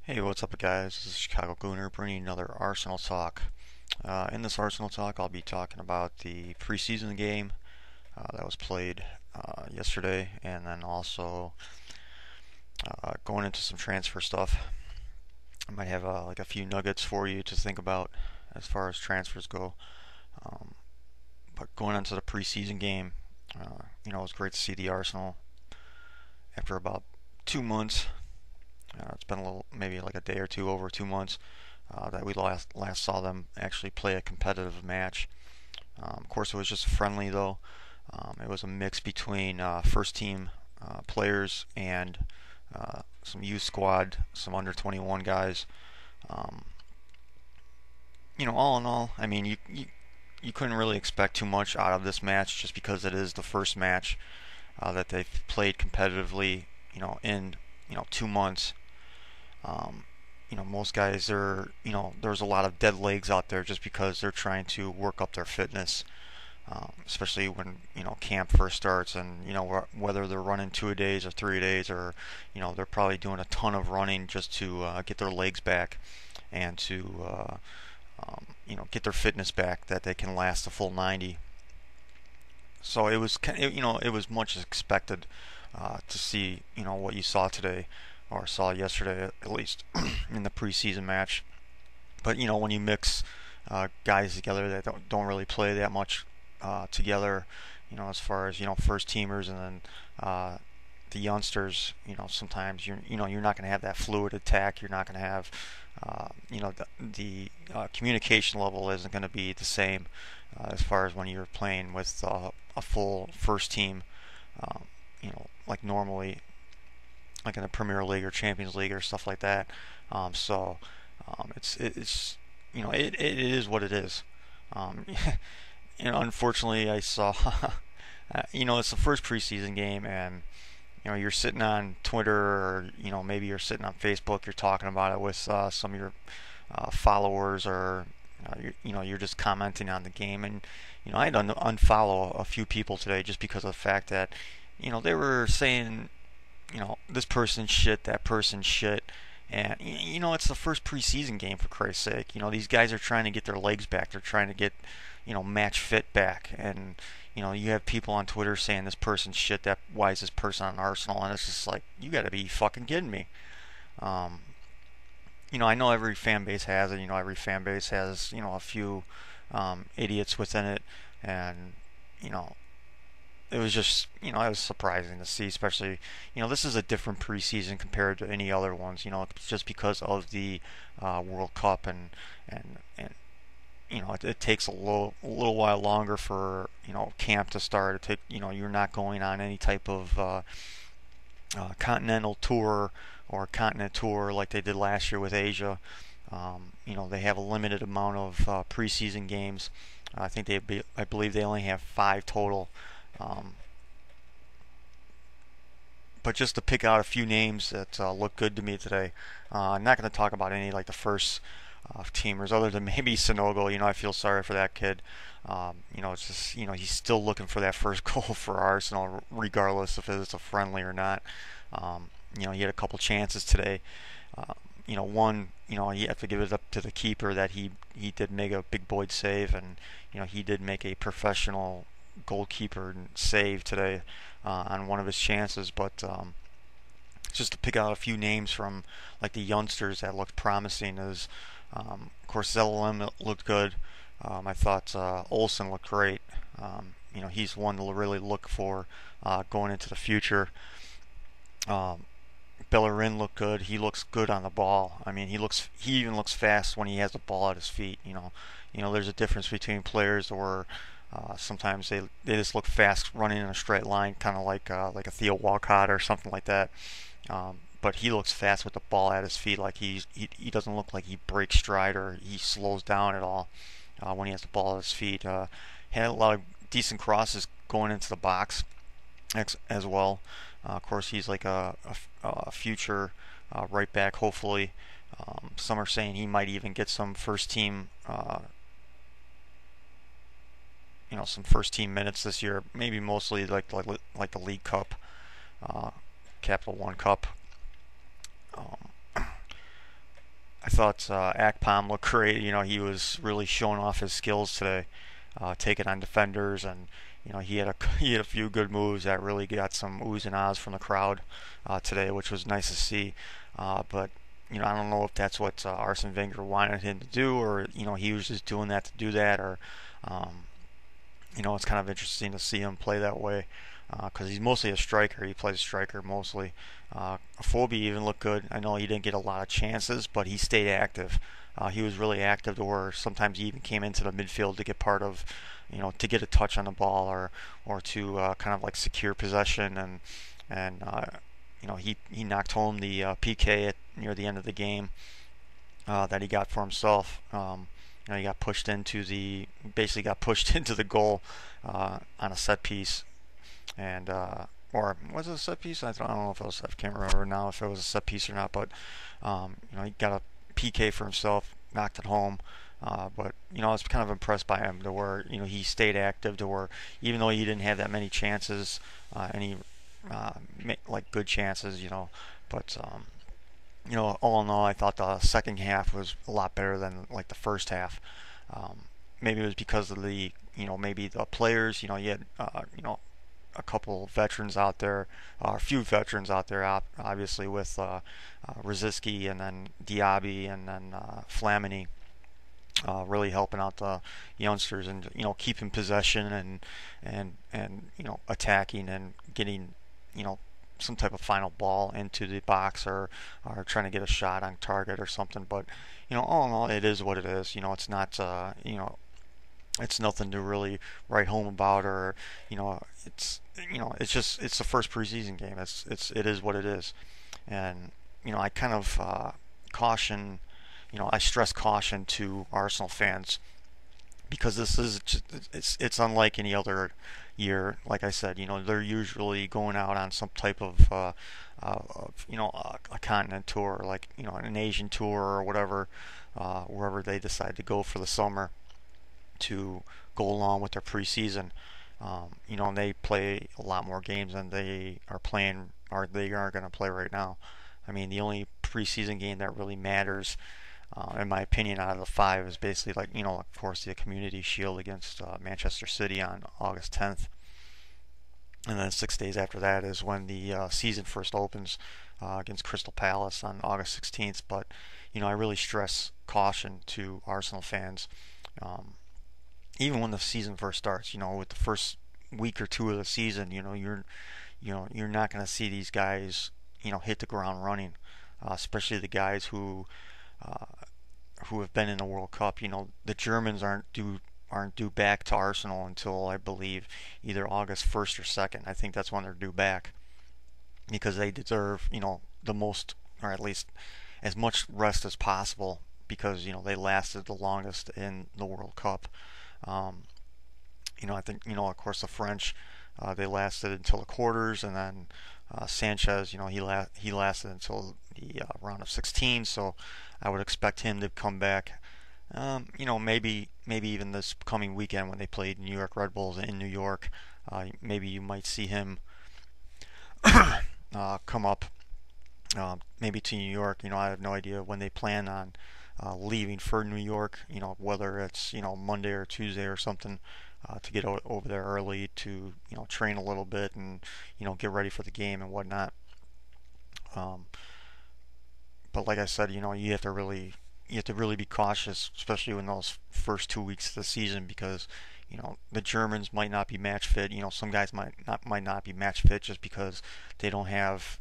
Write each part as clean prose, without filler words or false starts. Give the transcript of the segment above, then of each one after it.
Hey, what's up, guys? This is Chicago Gooner bringing another Arsenal talk. In this Arsenal talk, I'll be talking about the preseason game that was played yesterday, and then also going into some transfer stuff. I might have like a few nuggets for you to think about as far as transfers go. Um, but going into the preseason game, it was great to see the Arsenal after about 2 months. It's been a little, maybe like a day or two, over 2 months, that we last saw them actually play a competitive match. Of course, it was just friendly though. It was a mix between first team players and some youth squad, some under 21 guys. Um, all in all, I mean, you couldn't really expect too much out of this match just because it is the first match that they've played competitively. In 2 months. Um, most guys are, there's a lot of dead legs out there just because they're trying to work up their fitness, especially when, camp first starts and, whether they're running 2 days or 3 days or, they're probably doing a ton of running just to get their legs back and to, get their fitness back that they can last a full 90. So it was, it was much expected to see, what you saw today or saw yesterday at least in the preseason match. But when you mix guys together that don't really play that much together, as far as first teamers and then the youngsters, sometimes you're not going to have that fluid attack. You're not going to have the communication level isn't going to be the same as far as when you're playing with a full first team. Like normally, like in the Premier League or Champions League or stuff like that. It's it is what it is. Um, Unfortunately, I saw it's the first preseason game, and you're sitting on Twitter or maybe you're sitting on Facebook. You're talking about it with some of your followers, or you're just commenting on the game. And I had to unfollow a few people today just because of the fact that they were saying this person's shit, that person's shit. And, it's the first preseason game, for Christ's sake. These guys are trying to get their legs back. They're trying to get, match fit back. And, you have people on Twitter saying this person's shit, why is this person on Arsenal? And it's just like, you gotta be fucking kidding me. Um, I know every fan base has it. Every fan base has, a few idiots within it. And, you know, it was just it was surprising to see, especially this is a different preseason compared to any other ones. Just because of the World Cup and it takes a little while longer for camp to start. You're not going on any type of continental tour or continent tour like they did last year with Asia. They have a limited amount of preseason games. I believe they only have 5 total. Um, but just to pick out a few names that look good to me today, I'm not going to talk about any like the first teamers other than maybe Sonogo. I feel sorry for that kid. It's just he's still looking for that first goal for Arsenal, regardless if it's a friendly or not. He had a couple chances today. One, you have to give it up to the keeper that he did make a big boy save, and he did make a professional goalkeeper save today on one of his chances. But just to pick out a few names from like the youngsters that looked promising is, of course, Zellerman looked good. I thought Olsen looked great. He's one to really look for going into the future. Um, Bellerin looked good. He looks good on the ball. I mean, he even looks fast when he has the ball at his feet. There's a difference between players where sometimes they just look fast running in a straight line, kind of like a Theo Walcott or something like that. But he looks fast with the ball at his feet. Like he doesn't look like he breaks stride or he slows down at all when he has the ball at his feet. Had a lot of decent crosses going into the box as well. Of course, he's like a future right back, hopefully. Some are saying he might even get some first team, some first team minutes this year. Maybe mostly like the League Cup, Capital One Cup. Um, I thought Akpom looked great. He was really showing off his skills today, taking on defenders, and he had a he had a few good moves that really got some oohs and ahs from the crowd today, which was nice to see. But I don't know if that's what Arsene Wenger wanted him to do, or he was just doing that to do that, or um, it's kind of interesting to see him play that way because he's mostly a striker. He plays striker mostly. Afobe even looked good. I know he didn't get a lot of chances, but he stayed active. He was really active to where sometimes he even came into the midfield to get part of, to get a touch on the ball or to kind of like secure possession and he knocked home the PK near the end of the game that he got for himself. He got pushed into the basically got pushed into the goal on a set piece, and or was it a set piece? I don't know if it was. I can't remember now if it was a set piece or not. But he got a PK for himself, knocked it home. But I was kind of impressed by him to where he stayed active to where even though he didn't have that many chances, any like good chances, but all in all, I thought the second half was a lot better than like the first half. Maybe it was because of the, maybe the players. You had, a couple veterans out there, a few veterans out there, obviously with Rosicky and then Diaby and then Flamini, really helping out the youngsters and keeping possession and attacking and getting some type of final ball into the box or trying to get a shot on target or something. But all in all, it is what it is. It's not it's nothing to really write home about, or it's just it's the first preseason game. It is what it is. And I kind of caution, I stress caution to Arsenal fans because this is just, unlike any other year. Like I said, they're usually going out on some type of a continent tour, like an Asian tour or whatever, wherever they decide to go for the summer to go along with their preseason. And they play a lot more games than they are playing, or they are going to play right now. I mean, the only preseason game that really matters, in my opinion, out of the five is basically like, of course, the Community Shield against Manchester City on August 10th. And then 6 days after that is when the season first opens against Crystal Palace on August 16th. But, I really stress caution to Arsenal fans. Even when the season first starts, with the first week or two of the season, you're not going to see these guys, hit the ground running, especially the guys who have been in the World Cup. The Germans aren't due back to Arsenal until I believe either August 1st or 2nd. I think that's when they're due back because they deserve, the most, or at least as much rest as possible because they lasted the longest in the World Cup. I think of course the French they lasted until the quarters, and then Sanchez he lasted until the round of 16. So I would expect him to come back. Maybe even this coming weekend when they played New York Red Bulls in New York, maybe you might see him come up. Maybe to New York. I have no idea when they plan on leaving for New York. Whether it's Monday or Tuesday or something, to get over there early to train a little bit and get ready for the game and whatnot. But like I said, you have to really be cautious, especially in those first 2 weeks of the season, because the Germans might not be match fit. Some guys might not be match fit just because they don't have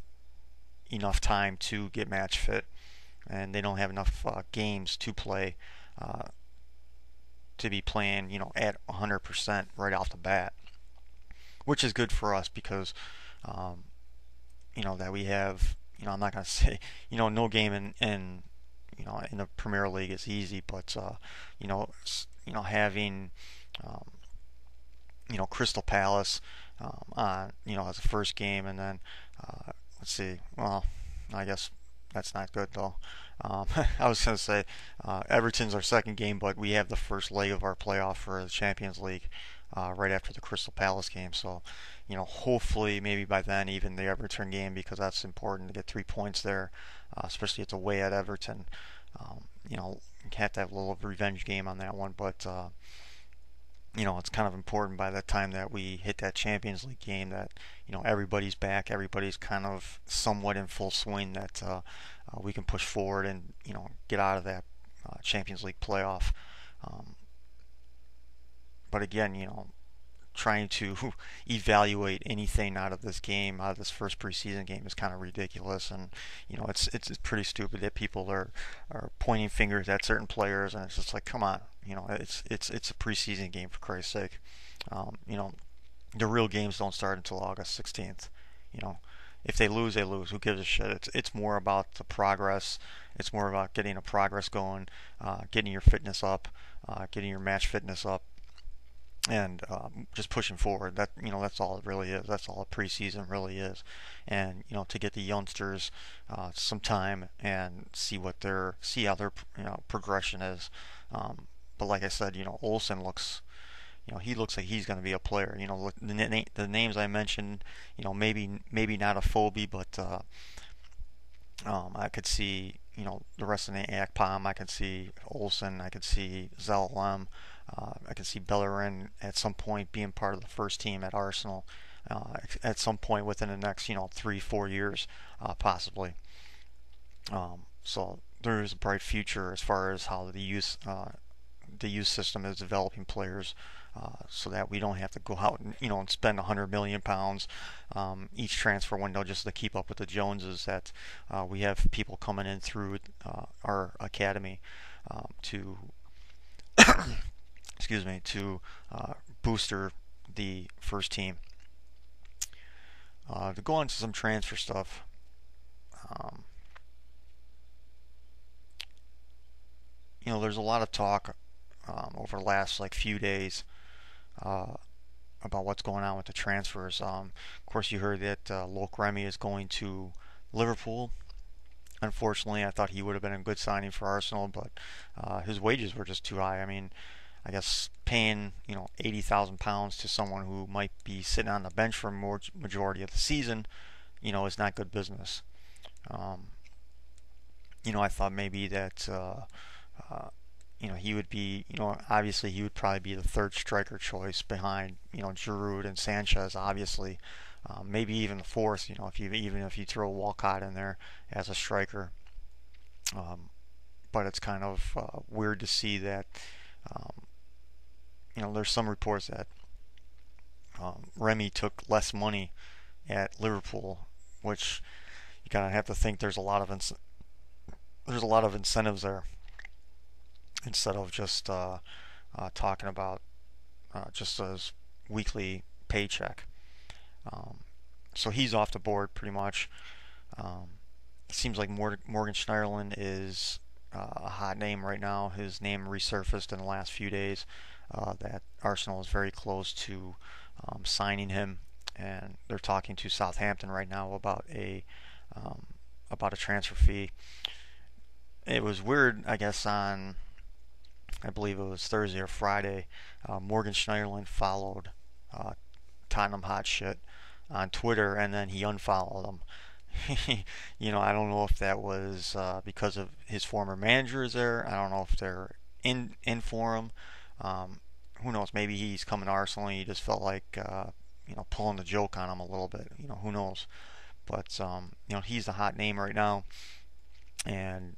enough time to get match fit, and they don't have enough games to play to be playing at 100% right off the bat, which is good for us because that we have I'm not gonna say no game in the Premier League is easy, but having Crystal Palace on as a first game, and then let's see, well, I guess that's not good though. I was going to say Everton's our second game, but we have the first leg of our playoff for the Champions League right after the Crystal Palace game. So, hopefully maybe by then even the Everton game, because that's important to get 3 points there, especially it's away at Everton. You know, have to have a little revenge game on that one, but you know, it's kind of important by the time that we hit that Champions League game that, you know, everybody's back, everybody's kind of somewhat in full swing, that we can push forward and, you know, get out of that Champions League playoff. Um, but again, you know, trying to evaluate anything out of this game, out of this first preseason game, is kind of ridiculous, and you know it's pretty stupid that people are pointing fingers at certain players, and it's just like, come on, you know, it's a preseason game, for Christ's sake. You know, the real games don't start until August 16th. You know, if they lose, they lose. Who gives a shit? It's more about the progress. It's more about getting a progress going, getting your fitness up, getting your match fitness up, and just pushing forward. That, you know, that's all it really is. That's all a preseason really is. And you know, to get the youngsters some time and see how their, you know, progression is. But like I said, you know, Olsen looks, you know, he looks like he's going to be a player. You know, the names I mentioned, you know, maybe not a Phobie, but I could see, you know, the rest of the Akpom. I could see Olsen. I could see Zalem. I could see Bellerin at some point being part of the first team at Arsenal at some point within the next, you know, 3-4 years, possibly. So there is a bright future as far as how the youth system is developing players, so that we don't have to go out and, you know, and spend £100 million each transfer window just to keep up with the Joneses. That we have people coming in through our academy to excuse me, to booster the first team. To go on to some transfer stuff. Um, you know, there's a lot of talk over the last like few days uh, about what's going on with the transfers. Of course, you heard that Loic Remy is going to Liverpool. Unfortunately, I thought he would have been a good signing for Arsenal, but his wages were just too high. I mean, I guess paying, you know, £80,000 to someone who might be sitting on the bench for a majority of the season, you know, is not good business. Um, you know, I thought maybe that uh, you know, he would be, you know, obviously he would probably be the third striker choice behind, you know, Giroud and Sanchez, obviously. Maybe even the fourth, you know, even if you throw Walcott in there as a striker. Um, but it's kind of weird to see that. Um, you know, there's some reports that Remy took less money at Liverpool, which you kind of have to think there's a lot of incentives there, instead of just talking about just his weekly paycheck. Um, so he's off the board pretty much. Um, it seems like Morgan Schneiderlin is a hot name right now. His name resurfaced in the last few days. That Arsenal is very close to signing him, and they're talking to Southampton right now um, about a transfer fee. It was weird, I guess, on, I believe it was Thursday or Friday. Morgan Schneiderlin followed uh, Tottenham Hot Shit on Twitter, and then he unfollowed them. You know, I don't know if that was because of his former managers there. I don't know if they're in for him. Um, who knows? Maybe he's coming to Arsenal and he just felt like, you know, pulling the joke on him a little bit. You know, who knows? But you know, he's the hot name right now, and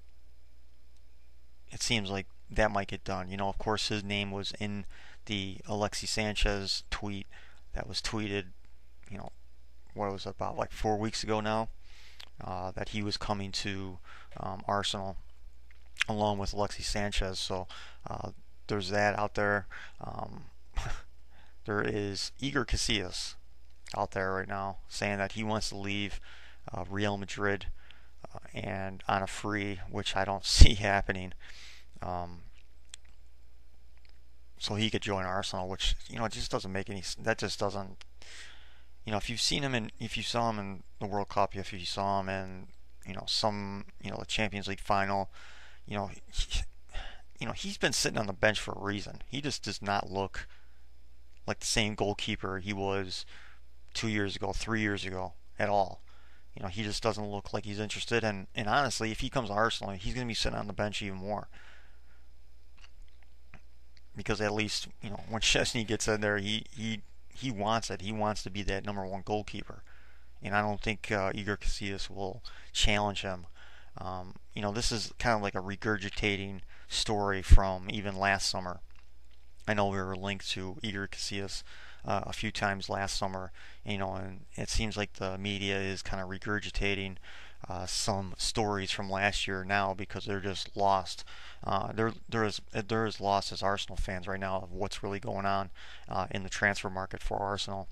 it seems like that might get done. You know, of course, his name was in the Alexis Sanchez tweet that was tweeted, you know, what was it, about like 4 weeks ago now, that he was coming to Arsenal along with Alexis Sanchez. So there's that out there. Um, there is Iker Casillas out there right now saying that he wants to leave Real Madrid and on a free, which I don't see happening. Um, so he could join Arsenal, which, you know, it just doesn't make any. That just doesn't. You know, if you saw him in the World Cup, if you saw him in, you know, the Champions League final, you know, you know, he's been sitting on the bench for a reason. He just does not look like the same goalkeeper he was 2 years ago, 3 years ago at all. He just doesn't look like he's interested. And honestly, if he comes to Arsenal, he's going to be sitting on the bench even more because at least when Chesney gets in there, he wants it. He wants to be that number one goalkeeper, and I don't think Igor Casillas will challenge him. This is kind of like a regurgitating story from even last summer. I know we were linked to Igor Casillas a few times last summer, and it seems like the media is kind of regurgitating some stories from last year now because they're just lost. There is lost as Arsenal fans right now of what's really going on in the transfer market for Arsenal.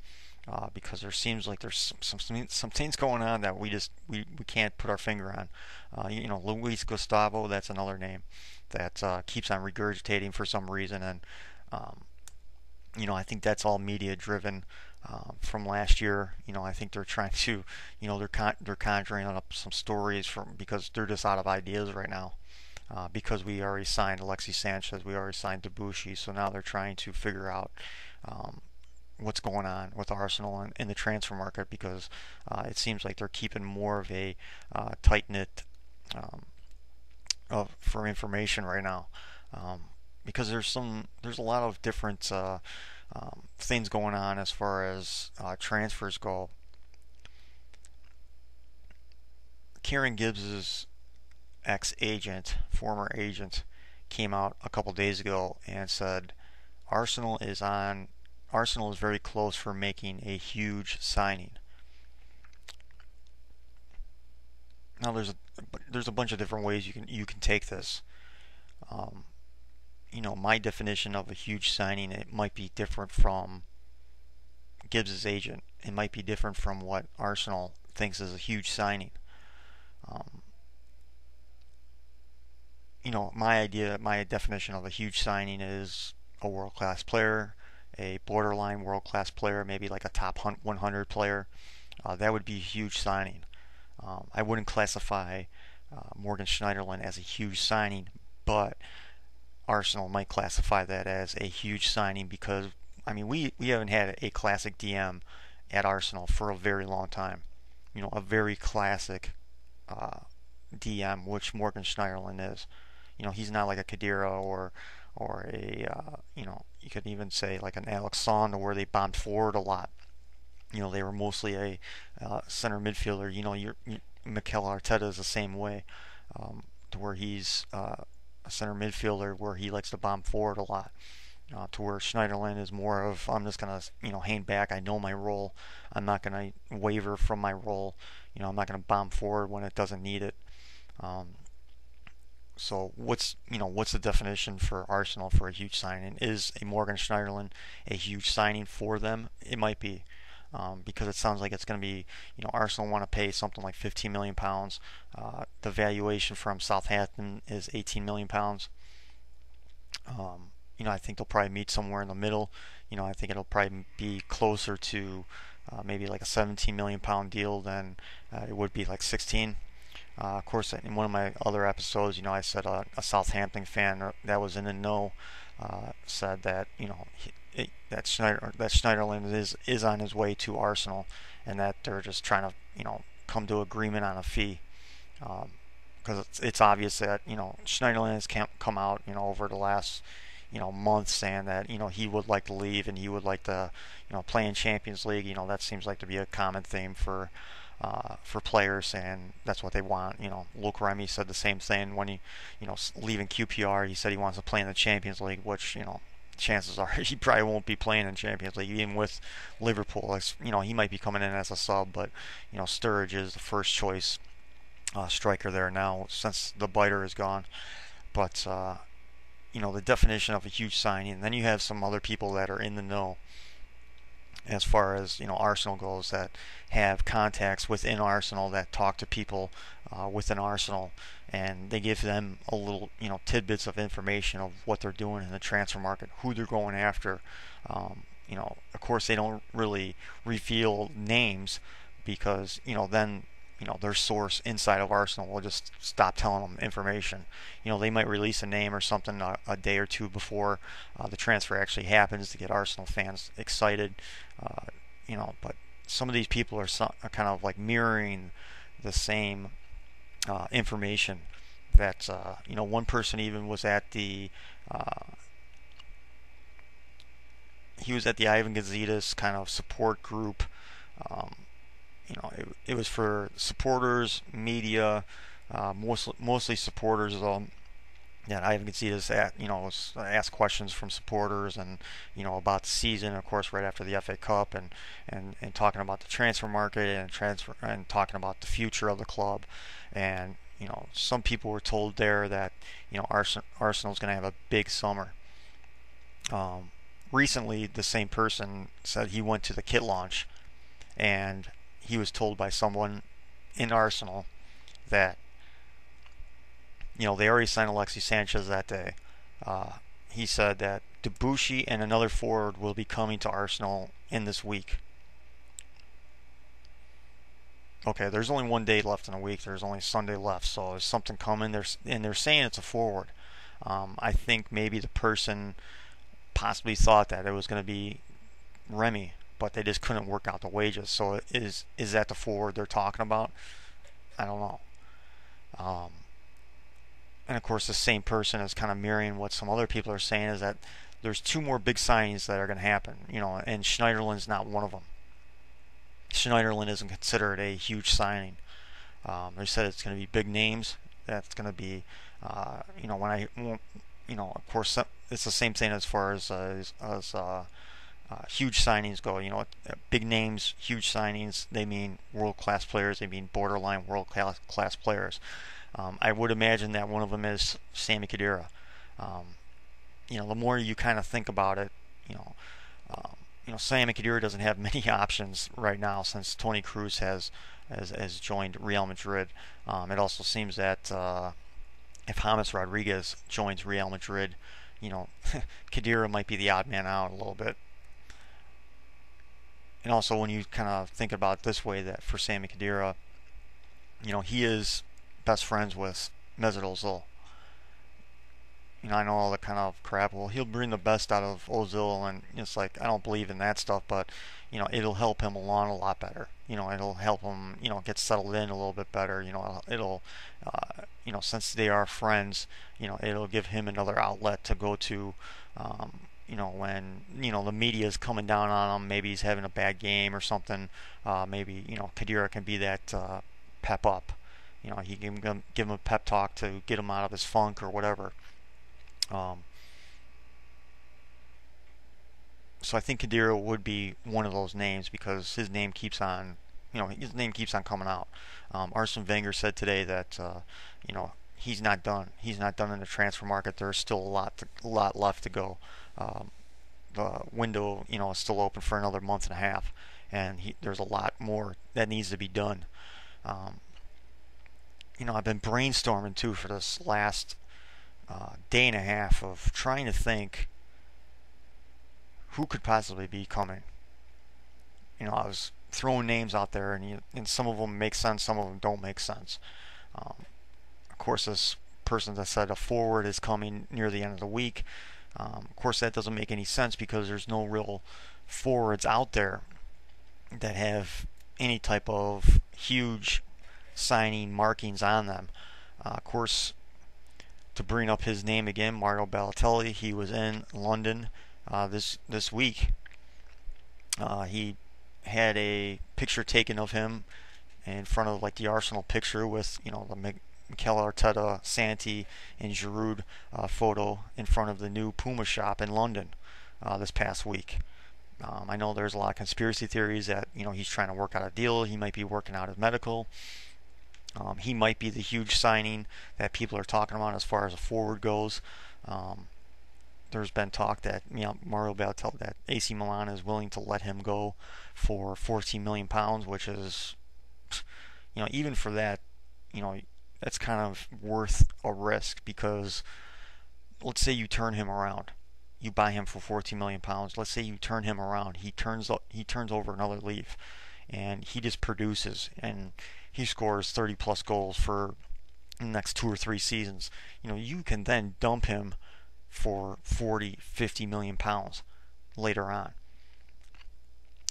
Because there seems like there's some things going on that we can't put our finger on. Luis Gustavo, that's another name that keeps on regurgitating for some reason, and um, I think that's all media driven from last year. I think they're trying to, they're conjuring up some stories from because they're just out of ideas right now. Because we already signed Alexis Sanchez, we already signed Debuchy, so now they're trying to figure out um, what's going on with Arsenal in the transfer market because it seems like they're keeping more of a tight knit um, for information right now. Um, because there's a lot of different things going on as far as transfers go. Kieran Gibbs's former agent, came out a couple days ago and said Arsenal is on. Arsenal is very close for making a huge signing. Now there's a bunch of different ways you can take this. Um, my definition of a huge signing, it might be different from Gibbs's agent. It might be different from what Arsenal thinks is a huge signing. Um, my definition of a huge signing is a world class player, a borderline world class player, maybe like a top 100 player. That would be a huge signing. I wouldn't classify Morgan Schneiderlin as a huge signing, but Arsenal might classify that as a huge signing because we haven't had a classic DM at Arsenal for a very long time. A very classic uh, DM, which Morgan Schneiderlin is. He's not like a Kadira or a you could even say like an Alex Sonda where they bombed forward a lot. They were mostly a center midfielder. Mikel Arteta is the same way, to where he's a center midfielder where he likes to bomb forward a lot. To where Schneiderlin is more of I'm just gonna hang back. I know my role. I'm not gonna waver from my role. I'm not gonna bomb forward when it doesn't need it. Um, so what's the definition for Arsenal for a huge signing? Is a Morgan Schneiderlin a huge signing for them? It might be. Because it sounds like it's going to be, Arsenal want to pay something like £15 million. The valuation from Southampton is £18 million. I think they'll probably meet somewhere in the middle. I think it'll probably be closer to maybe like a £17 million deal than it would be like 16. Of course, in one of my other episodes, I said a Southampton fan that was in the know said that that Schneiderlin is on his way to Arsenal, and that they're just trying to come to agreement on a fee. Because it's obvious that Schneiderlin has come out over the last month saying that he would like to leave and he would like to play in Champions League. That seems like to be a common theme for players, and that's what they want. Luke Remy said the same thing when he leaving QPR. He said he wants to play in the Champions League, which chances are he probably won't be playing in Champions League even with Liverpool. He might be coming in as a sub, but Sturridge is the first choice striker there now since the biter is gone. But the definition of a huge signing. And then you have some other people that are in the know as far as Arsenal goes, that have contacts within Arsenal, that talk to people within Arsenal, and they give them a little tidbits of information of what they're doing in the transfer market, who they're going after. Of course they don't really reveal names because then their source inside of Arsenal will just stop telling them information. They might release a name or something a day or two before the transfer actually happens to get Arsenal fans excited. But some of these people are kind of like mirroring the same information that one person even was at the he was at the Ivan Gazidis kind of support group. Um, it was for supporters, media, mostly supporters though. Yeah, Ivan Gazidis was asked questions from supporters and about the season, of course, right after the FA Cup, and talking about the transfer market and talking about the future of the club. And some people were told there that Arsenal's going to have a big summer. Recently, the same person said he went to the kit launch, and he was told by someone in Arsenal that they already signed Alexis Sanchez that day. He said that Debuchy and another forward will be coming to Arsenal in this week. Okay, there's only one day left in a week. There's only Sunday left, so there's something coming. They're saying it's a forward. I think maybe the person possibly thought that it was going to be Remy, but they just couldn't work out the wages. So is that the forward they're talking about? I don't know. And of course, the same person is kind of mirroring what some other people are saying, is that there's two more big signings that are going to happen, and Schneiderlin's not one of them. Schneiderlin isn't considered a huge signing. They said it's going to be big names. That's going to be, of course, it's the same thing as far as huge signings go. Big names, huge signings, they mean world-class players. They mean borderline world-class players. I would imagine that one of them is Sami Khedira. The more you kind of think about it, Sami Khedira doesn't have many options right now since Toni Kroos has joined Real Madrid. It also seems that if James Rodriguez joins Real Madrid, Khedira might be the odd man out a little bit. And also, when you kind of think about it this way, that for Sami Khedira, he is best friends with Mesut Ozil. I know all the kind of crap. Well, he'll bring the best out of Ozil, and it's like, I don't believe in that stuff, but it'll help him along a lot better. It'll help him, get settled in a little bit better. It'll, since they are friends, it'll give him another outlet to go to. When the media is coming down on him, maybe he's having a bad game or something. Maybe Khedira can be that pep up. He can give him a pep talk to get him out of his funk or whatever. So I think Khedira would be one of those names because his name keeps on, coming out. Arsene Wenger said today that he's not done. He's not done in the transfer market. There's still a lot left to go. The window, is still open for another month and a half, and there's a lot more that needs to be done. I've been brainstorming too for this last day and a half of trying to think who could possibly be coming. I was throwing names out there, and some of them make sense, some of them don't make sense. Of course, this person that said a forward is coming near the end of the week. Of course, that doesn't make any sense because there's no real forwards out there that have any type of huge signing markings on them. Of course, to bring up his name again, Mario Balotelli, he was in London this week. He had a picture taken of him in front of like the Arsenal picture with the Mikel Arteta, Santi, and Giroud photo in front of the new Puma shop in London this past week. I know there's a lot of conspiracy theories that he's trying to work out a deal. He might be working out his medical. He might be the huge signing that people are talking about as far as a forward goes. There's been talk that Mario Balotelli, that AC Milan is willing to let him go for £14 million, which is, even for that, that's kind of worth a risk because let's say you turn him around. You buy him for £14 million. Let's say you turn him around. He turns over another leaf, and he just produces, and he scores 30 plus goals for the next 2 or 3 seasons. You can then dump him for 40, 50 million pounds later on.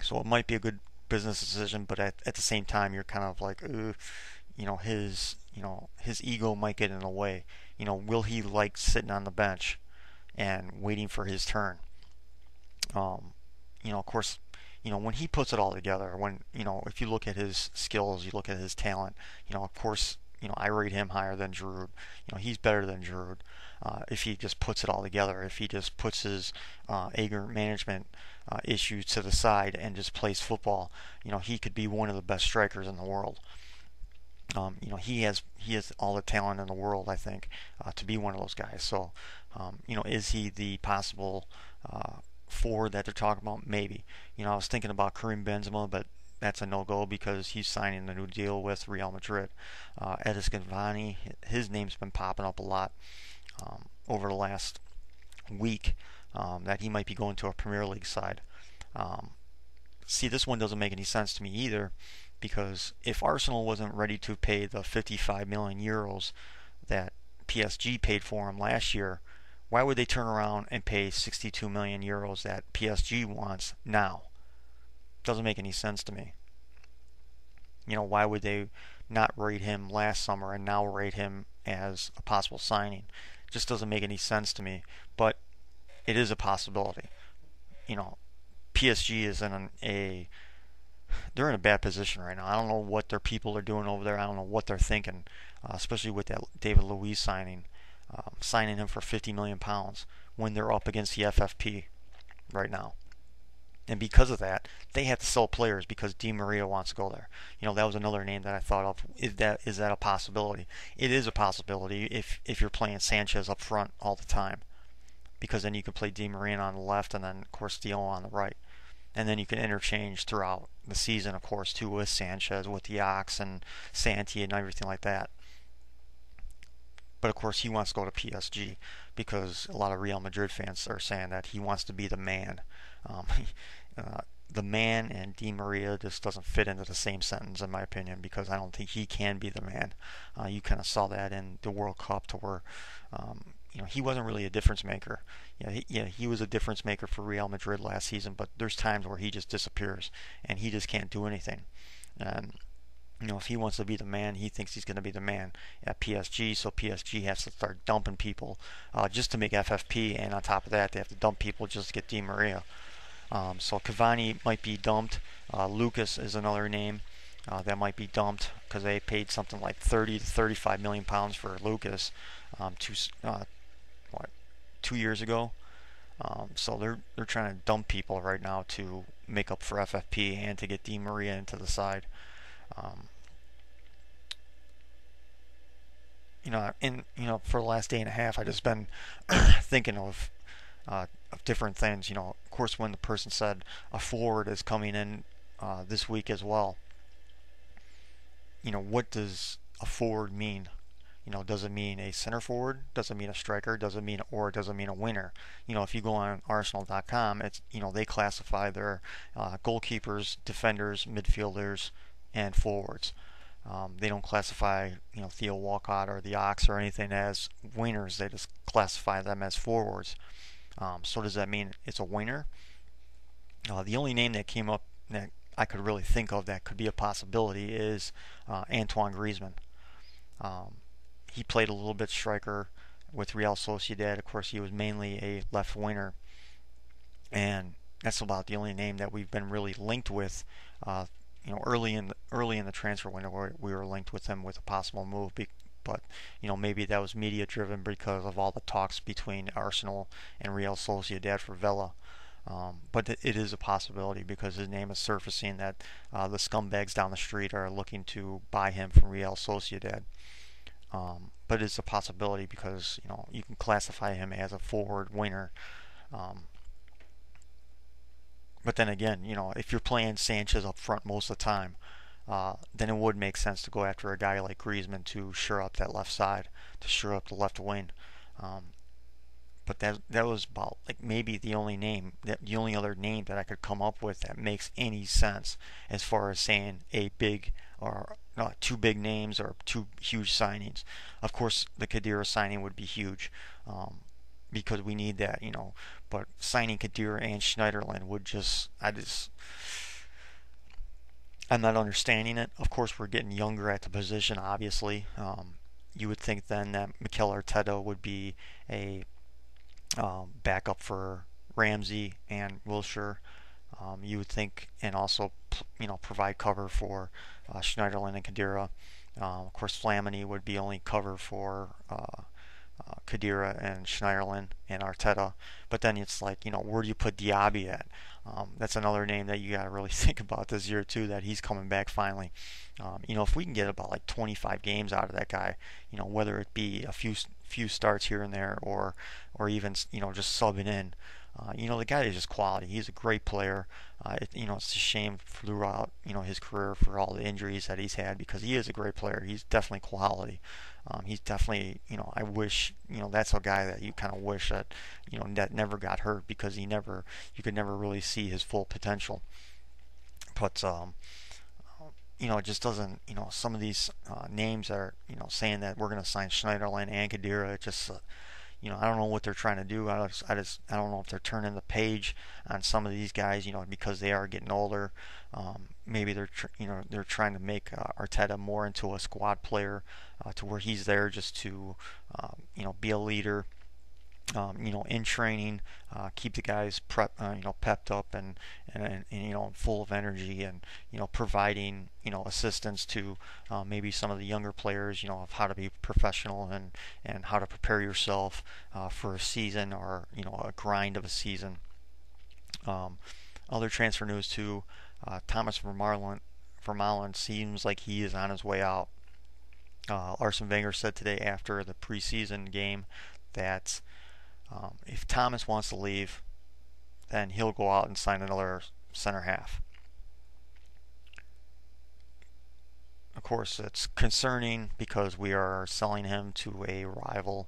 So it might be a good business decision, but at the same time, you're kind of like, his ego might get in the way. Will he like sitting on the bench and waiting for his turn? Um, of course, when he puts it all together, if you look at his skills, you look at his talent, of course, I rate him higher than Giroud. He's better than Giroud. If he just puts it all together, if he just puts his anger management issues to the side and just plays football, he could be one of the best strikers in the world. He has all the talent in the world, I think, to be one of those guys. So, is he the possible forward that they're talking about? Maybe. I was thinking about Karim Benzema, but that's a no-go because he's signing a new deal with Real Madrid. Edison Cavani, his name's been popping up a lot over the last week, that he might be going to a Premier League side. See, this one doesn't make any sense to me either, because if Arsenal wasn't ready to pay the 55 million euros that PSG paid for him last year, why would they turn around and pay 62 million euros that PSG wants now? Doesn't make any sense to me. Why would they not rate him last summer and now rate him as a possible signing? Just doesn't make any sense to me. But it is a possibility. PSG is they're in a bad position right now. I don't know what their people are doing over there. I don't know what they're thinking, especially with that David Luiz signing him for £50 million when they're up against the FFP right now. And because of that, they have to sell players because Di Maria wants to go there. That was another name that I thought of. Is that a possibility? It is a possibility if you're playing Sanchez up front all the time, because then you can play Di Maria on the left and then of course Dion on the right. And then you can interchange throughout the season, of course, too, with Sanchez, with the Ox and Santi and everything like that. But of course, he wants to go to PSG because a lot of Real Madrid fans are saying that he wants to be the man. Um, the man and Di Maria just doesn't fit into the same sentence, in my opinion, because I don't think he can be the man. You kind of saw that in the World Cup, to where he wasn't really a difference maker. He was a difference maker for Real Madrid last season, but there's times where he just disappears and he just can't do anything. And if he wants to be the man, he thinks he's going to be the man at PSG, so PSG has to start dumping people just to make FFP, and on top of that, they have to dump people just to get Di Maria. So Cavani might be dumped. Lucas is another name that might be dumped because they paid something like 30 to 35 million pounds for Lucas 2 years ago. So they're trying to dump people right now to make up for FFP and to get Di Maria into the side. For the last day and a half, I just been thinking of different things. Of course, when the person said a forward is coming in this week as well, what does a forward mean? Does it mean a center forward? Does it mean a striker? Does it mean a winger? If you go on Arsenal.com, it's they classify their goalkeepers, defenders, midfielders, and forwards. They don't classify Theo Walcott or the Ox or anything as wingers. They just classify them as forwards. So does that mean it's a winger? The only name that came up that I could really think of that could be a possibility is Antoine Griezmann. He played a little bit striker with Real Sociedad. Of course, he was mainly a left winger, and that's about the only name that we've been really linked with. Early in the transfer window, we were linked with him with a possible move. But maybe that was media driven because of all the talks between Arsenal and Real Sociedad for Vela. But it is a possibility because his name is surfacing that the scumbags down the street are looking to buy him from Real Sociedad. But it's a possibility because you can classify him as a forward winger. But then again, if you're playing Sanchez up front most of the time, then it would make sense to go after a guy like Griezmann to shore up that left side, to shore up the left wing. But that was about maybe the only other name that I could come up with that makes any sense as far as saying a big or two big names or two huge signings. Of course, the Khedira signing would be huge because we need that, But signing Khedira and Schneiderlin would I'm not understanding it. Of course, we're getting younger at the position, obviously. You would think then that Mikel Arteta would be a backup for Ramsey and Wilshere. You would think, and also provide cover for Schneiderlin and Kadira. Of course, Flamini would be only cover for Kadira and Schneiderlin and Arteta. But then it's like, where do you put Diaby at? That's another name that you got to really think about this year too. That he's coming back finally. If we can get about like 25 games out of that guy, whether it be a few starts here and there, or even just subbing in. The guy is just quality. He's a great player. It's a shame throughout his career for all the injuries that he's had, because he is a great player. He's definitely quality. He's definitely, I wish, that's a guy that you kind of wish that, that never got hurt, because you could never really see his full potential. But it just doesn't, some of these names that are, saying that we're going to sign Schneiderlin and Kadira, it just I don't know what they're trying to do. I don't know if they're turning the page on some of these guys, because they are getting older. Maybe they're trying to make Arteta more into a squad player, to where he's there just to be a leader. In training, keep the guys pepped up and full of energy, and providing assistance to maybe some of the younger players, of how to be professional, and how to prepare yourself for a season, or a grind of a season. Other transfer news too, Thomas Vermaelen seems like he is on his way out. Arsene Wenger said today after the preseason game that if Thomas wants to leave, then he'll go out and sign another center half. Of course, it's concerning because we are selling him to a rival,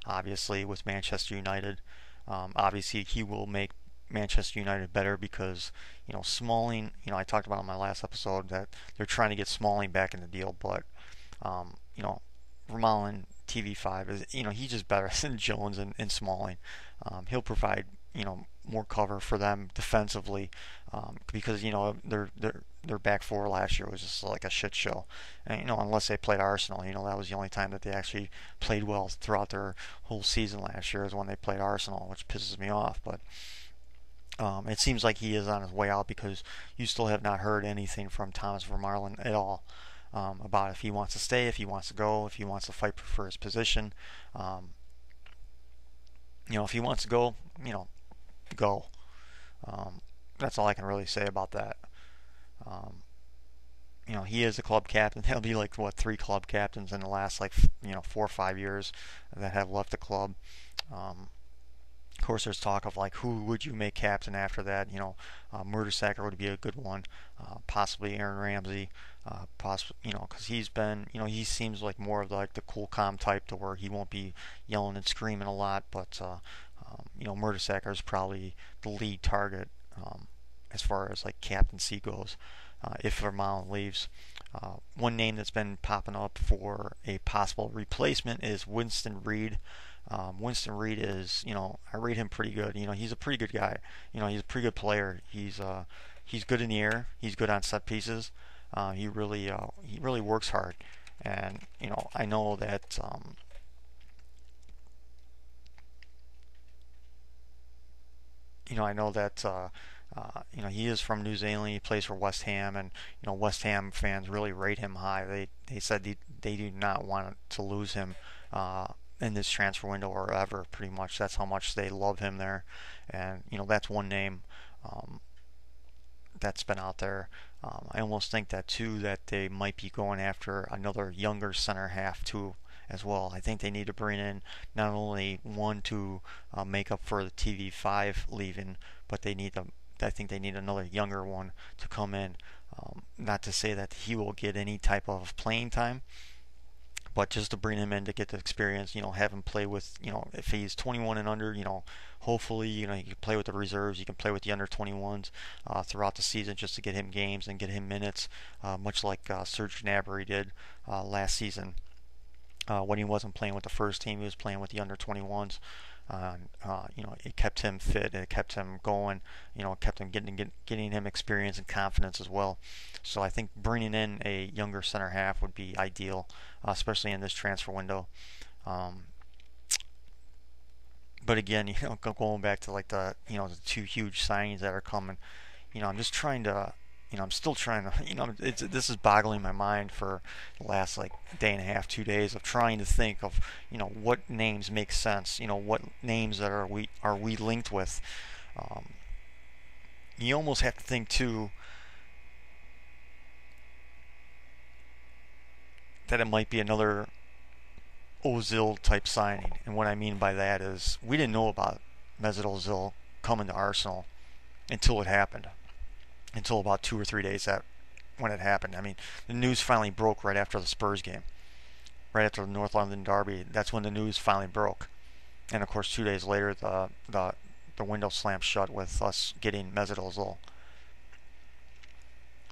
obviously, with Manchester United. Obviously, he will make Manchester United better, because Smalling. I talked about in my last episode that they're trying to get Smalling back in the deal, but Vermaelen TV5 is he's just better than Jones and Smalling. He'll provide more cover for them defensively, because their back four last year was just like a shit show. And unless they played Arsenal, that was the only time that they actually played well throughout their whole season last year, is when they played Arsenal, which pisses me off. But it seems like he is on his way out, because you still have not heard anything from Thomas Vermaelen at all. About if he wants to stay, if he wants to go, if he wants to fight for his position. If he wants to go, go. That's all I can really say about that. He is a club captain. He'll be like, 3 club captains in the last 4 or 5 years that have left the club. Of course, there's talk of who would you make captain after that? Mertesacker would be a good one. Possibly Aaron Ramsey. Possibly, because he's been, he seems like more of the cool, calm type, to where he won't be yelling and screaming a lot. But Mertesacker is probably the lead target as far as captaincy goes. If Vermaelen leaves, one name that's been popping up for a possible replacement is Winston Reid. Winston Reid is, I rate him pretty good. He's a pretty good guy. He's a pretty good player. He's good in the air. He's good on set pieces. He really works hard, and I know that he is from New Zealand. He plays for West Ham, and West Ham fans really rate him high. They said they do not want to lose him in this transfer window or ever. Pretty much, that's how much they love him there. And that's one name that's been out there. I almost think that too, that they might be going after another younger center half too as well. I think they need to bring in not only one to make up for the TV5 leaving, but I think they need another younger one to come in. Not to say that he will get any type of playing time, but just to bring him in to get the experience, have him play with, if he's 21 and under, hopefully, you can play with the reserves, you can play with the under 21s throughout the season, just to get him games and get him minutes, much like Serge Gnabry did last season. When he wasn't playing with the first team, he was playing with the under 21s. It kept him fit. It kept him going. It kept him getting him experience and confidence as well. So I think bringing in a younger center half would be ideal, especially in this transfer window. Um, but again, going back to like the two huge signings that are coming. I'm just trying to, I'm still trying to, this is boggling my mind for the last like day and a half, 2 days of trying to think of, what names make sense, what names that are we linked with. Um, you almost have to think too that it might be another Ozil type signing, and what I mean by that is we didn't know about Mesut Ozil coming to Arsenal until it happened, until about 2 or 3 days that when it happened. I mean, the news finally broke right after the Spurs game, right after the North London derby. That's when the news finally broke, and of course 2 days later the window slammed shut with us getting Mesut Ozil.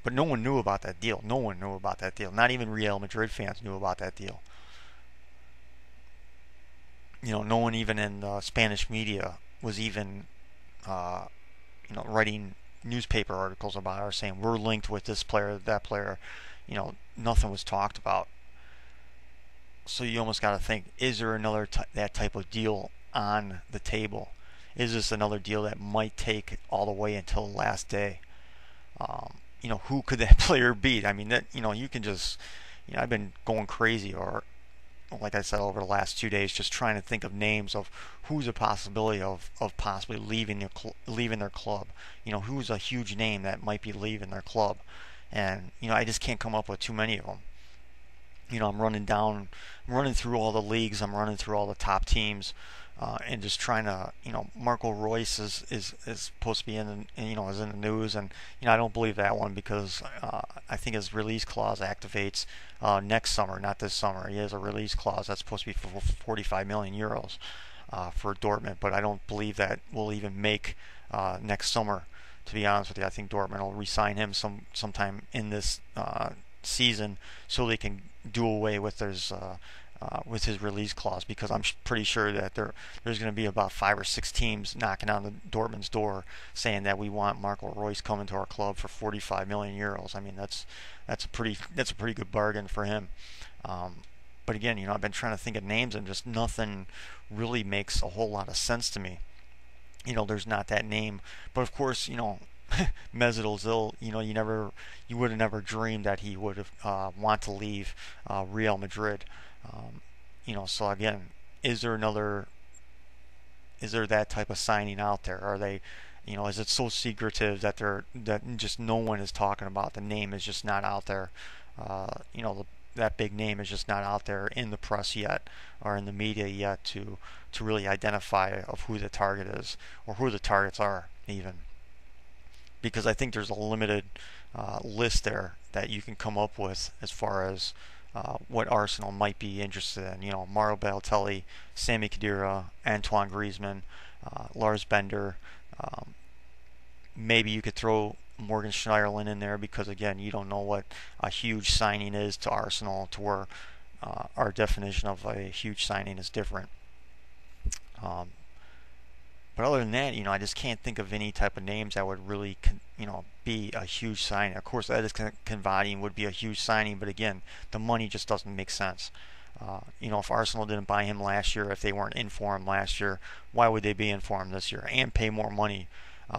But no one knew about that deal. No one knew about that deal. Not even Real Madrid fans knew about that deal. No one even in the Spanish media was even uh, writing newspaper articles about it or saying we're linked with this player, that player. Nothing was talked about. So you almost got to think: is there another that type of deal on the table? Is this another deal that might take all the way until the last day? Who could that player beat? I mean, that you can just, I've been going crazy, or like I said, over the last 2 days, just trying to think of names of who's a possibility of possibly leaving their club. Who's a huge name that might be leaving their club, and I just can't come up with too many of them. I'm running through all the leagues, I'm running through all the top teams, and just trying to, Marco Royce is supposed to be is in the news, and I don't believe that one because I think his release clause activates next summer, not this summer. He has a release clause that's supposed to be for 45 million euros for Dortmund, but I don't believe that will even make next summer. To be honest with you, I think Dortmund will re-sign him sometime in this season so they can do away with his release clause, because I'm pretty sure that there's going to be about 5 or 6 teams knocking on the Dortmund's door saying that we want Marco Reus coming to our club for 45 million euros. I mean, that's a pretty good bargain for him. But again, I've been trying to think of names and just nothing really makes a whole lot of sense to me. There's not that name, but of course, Mesut Ozil, you would have never dreamed that he would have want to leave Real Madrid. So again, is there that type of signing out there? Are they, is it so secretive that just no one is talking about? The name is just not out there. That big name is just not out there in the press yet or in the media yet to really identify of who the target is or who the targets are even. Because I think there's a limited list there that you can come up with as far as what Arsenal might be interested in. Mauro Balotelli, Sami Khedira, Antoine Griezmann, Lars Bender. Maybe you could throw Morgan Schneiderlin in there because, again, you don't know what a huge signing is to Arsenal, to where our definition of a huge signing is different. But other than that, I just can't think of any type of names that would really, be a huge signing. Of course, Edison Cavani would be a huge signing, but again, the money just doesn't make sense. If Arsenal didn't buy him last year, if they weren't in for him last year, why would they be in for him this year and pay more money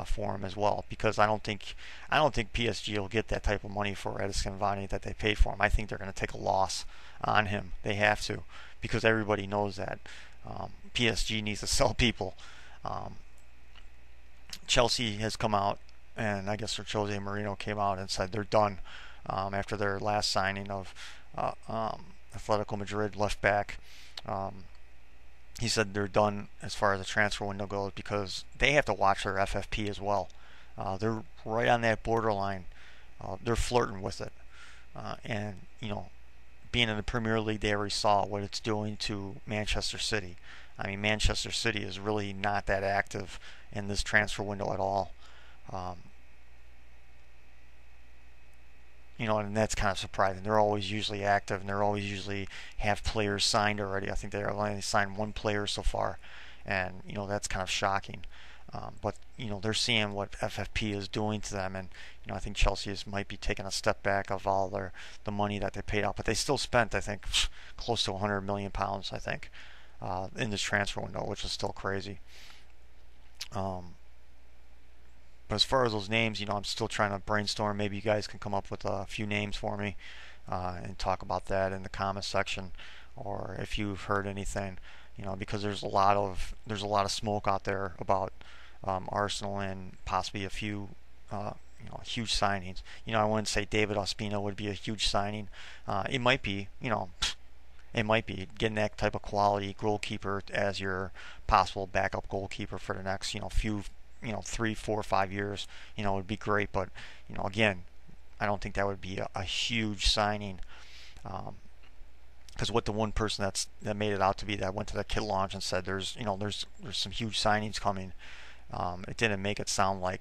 for him as well? Because I don't think PSG will get that type of money for Edison Cavani that they paid for him. I think they're going to take a loss on him. They have to, because everybody knows that PSG needs to sell people. Chelsea has come out, and I guess Jose Mourinho came out and said they're done after their last signing of Atletico Madrid left back. He said they're done as far as the transfer window goes because they have to watch their FFP as well. They're right on that borderline. They're flirting with it, and being in the Premier League, they already saw what it's doing to Manchester City. I mean, Manchester City is really not that active in this transfer window at all. and that's kind of surprising. They're always usually active, and they're always usually have players signed already. I think they only signed one player so far, and that's kind of shocking. But they're seeing what FFP is doing to them, and I think Chelsea might be taking a step back of all the money that they paid out, but they still spent, I think, close to 100 million pounds, I think, in this transfer window, which is still crazy. Um, but as far as those names, I'm still trying to brainstorm. Maybe you guys can come up with a few names for me, and talk about that in the comment section, or if you've heard anything, because there's a lot of smoke out there about Arsenal and possibly a few huge signings. I wouldn't say David Ospina would be a huge signing. It might be, it might be getting that type of quality goalkeeper as your possible backup goalkeeper for the next few 3, 4, 5 years. Would be great, but again, I don't think that would be a huge signing. Because what the one person that made it out to be, that went to the kit launch and said there's some huge signings coming, it didn't make it sound like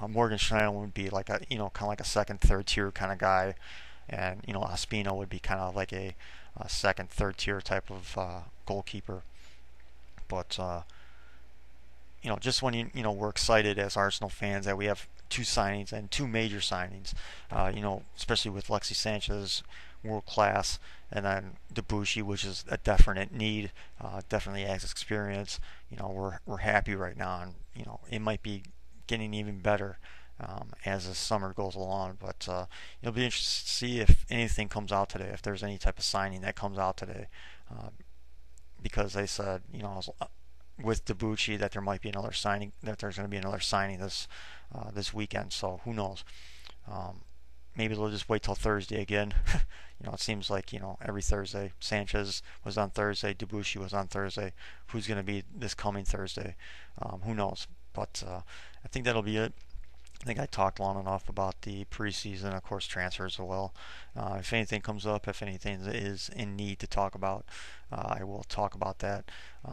Morgan Schneider would be like kind of like a second, third tier kind of guy, and Ospina would be kind of like a second, third tier type of goalkeeper. But just when we're excited as Arsenal fans that we have two signings and two major signings, especially with Lexi Sanchez, world class, and then Debuchy, which is a definite need, definitely has experience. We're happy right now, and it might be getting even better as the summer goes along. But it'll be interesting to see if anything comes out today, if there's any type of signing that comes out today, because they said with Debuchy that there might be another signing, that there's going to be another signing this weekend. So who knows? Maybe they'll just wait till Thursday again. It seems like every Thursday. Sanchez was on Thursday, Debuchy was on Thursday. Who's going to be this coming Thursday? Who knows? But I think that'll be it. I think I talked long enough about the preseason, of course, transfers as well. If anything comes up, if anything is in need to talk about, I will talk about that.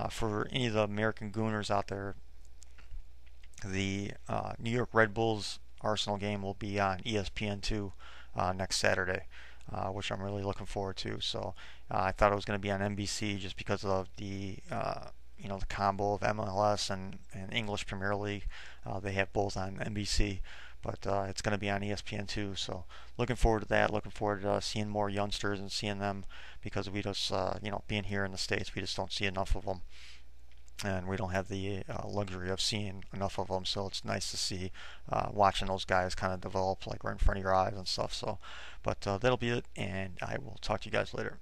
For any of the American Gooners out there, the New York Red Bulls Arsenal game will be on ESPN2 next Saturday, which I'm really looking forward to. So I thought it was going to be on NBC just because of the the combo of MLS and English Premier League. They have both on NBC, but it's going to be on ESPN2. So looking forward to that. Looking forward to seeing more youngsters and seeing them, because we just being here in the States, we just don't see enough of them. And we don't have the luxury of seeing enough of them, so it's nice to see watching those guys kind of develop like right in front of your eyes and stuff. So, but that'll be it, and I will talk to you guys later.